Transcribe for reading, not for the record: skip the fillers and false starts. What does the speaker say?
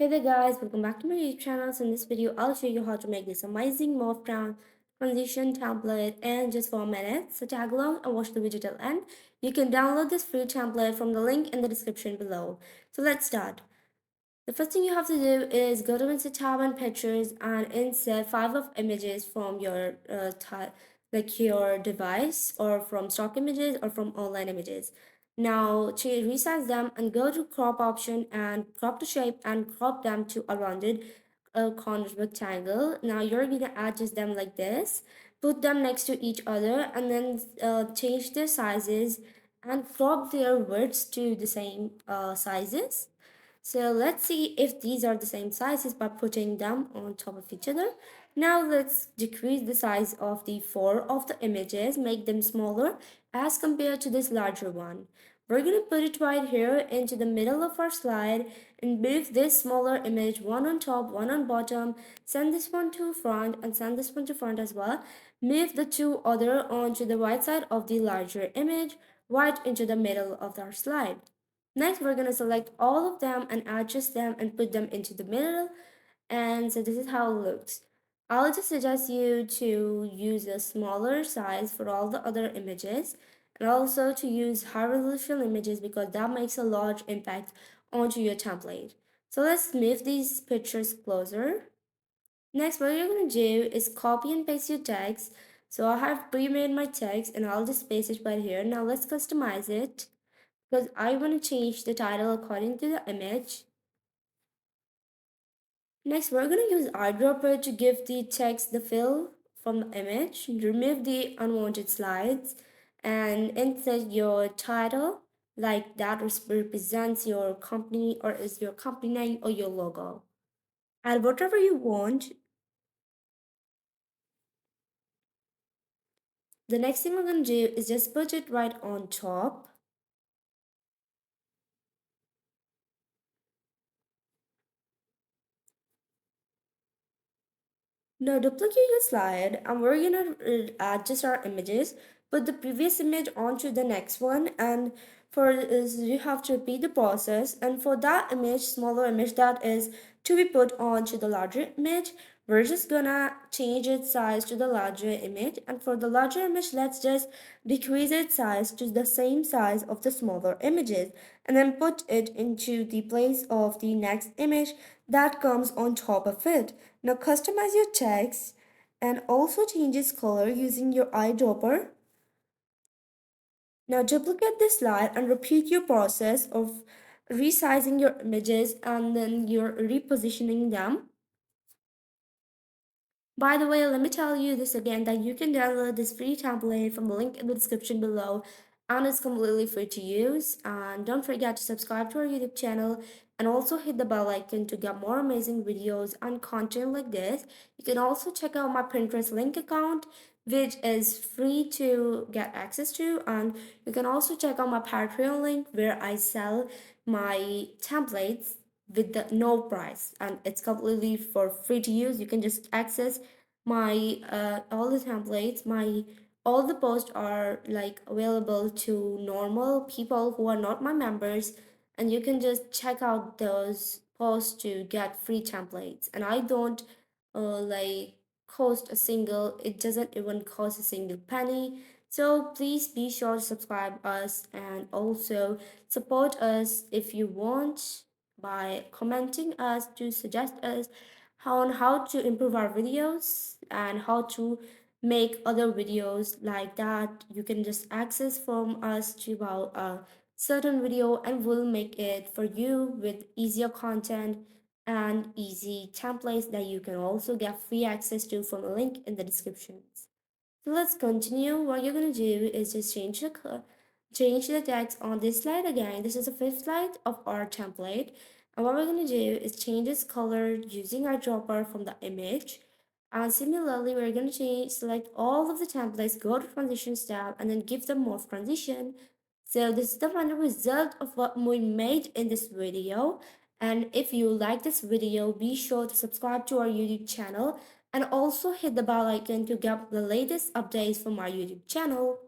Hey there guys, welcome back to my YouTube channel. So in this video, I'll show you how to make this amazing morph transition template in just 4 minutes. So tag along and watch the video till end. You can download this free template from the link in the description below. So let's start. The first thing you have to do is go to Insert tab and pictures and insert 5 of images from your like your device or from stock images or from online images. Now resize them and go to crop option and crop the shape and crop them to a rounded corner rectangle. Now you're gonna adjust them like this, put them next to each other and then change their sizes and crop their widths to the same sizes. So let's see if these are the same sizes by putting them on top of each other. Now let's decrease the size of the 4 of the images, make them smaller as compared to this larger one. We're going to put it right here into the middle of our slide and move this smaller image, one on top, one on bottom, send this one to front and send this one to front as well. Move the two other onto the right side of the larger image, right into the middle of our slide. Next, we're going to select all of them and adjust them and put them into the middle. And so this is how it looks. I'll just suggest you to use a smaller size for all the other images and also to use high resolution images because that makes a large impact onto your template. So let's move these pictures closer. Next, what you're going to do is copy and paste your text. So I have pre-made my text and I'll just paste it right here. Now let's customize it because I want to change the title according to the image. Next, we're going to use eyedropper to give the text the fill from the image, remove the unwanted slides, and insert your title like that represents your company or is your company name or your logo. Add whatever you want. The next thing we're going to do is just put it right on top. Now duplicate your slide and we're gonna adjust our images, put the previous image onto the next one, and for this you have to repeat the process, and for that image, smaller image that is to be put onto the larger image, we're just gonna change its size to the larger image, and for the larger image let's just decrease its size to the same size of the smaller images and then put it into the place of the next image that comes on top of it. Now customize your text and also change its color using your eyedropper. Now duplicate this slide and repeat your process of resizing your images and then you're repositioning them. By the way, let me tell you this again that you can download this free template from the link in the description below and it's completely free to use. And don't forget to subscribe to our YouTube channel and also hit the bell icon to get more amazing videos and content like this. You can also check out my Pinterest link account which is free to get access to, and you can also check out my Patreon link where I sell my templates with the no price and it's completely for free to use. You can just access my all the templates. My all the posts are like available to normal people who are not my members, and you can just check out those posts to get free templates. And I don't like cost a single, it doesn't even cost a single penny. So please be sure to subscribe us and also support us if you want by commenting us to suggest us how to improve our videos and how to make other videos like that. You can just access from us to about a certain video and we'll make it for you with easier content and easy templates that you can also get free access to from a link in the descriptions. So let's continue. What you're gonna do is just change the text on this slide again. This is the fifth slide of our template. And what we're gonna do is change its color using our dropper from the image. And similarly, we're gonna select all of the templates, go to transitions tab, and then give them morph transition. So this is the final result of what we made in this video. And if you like this video, be sure to subscribe to our YouTube channel and also hit the bell icon to get the latest updates from our YouTube channel.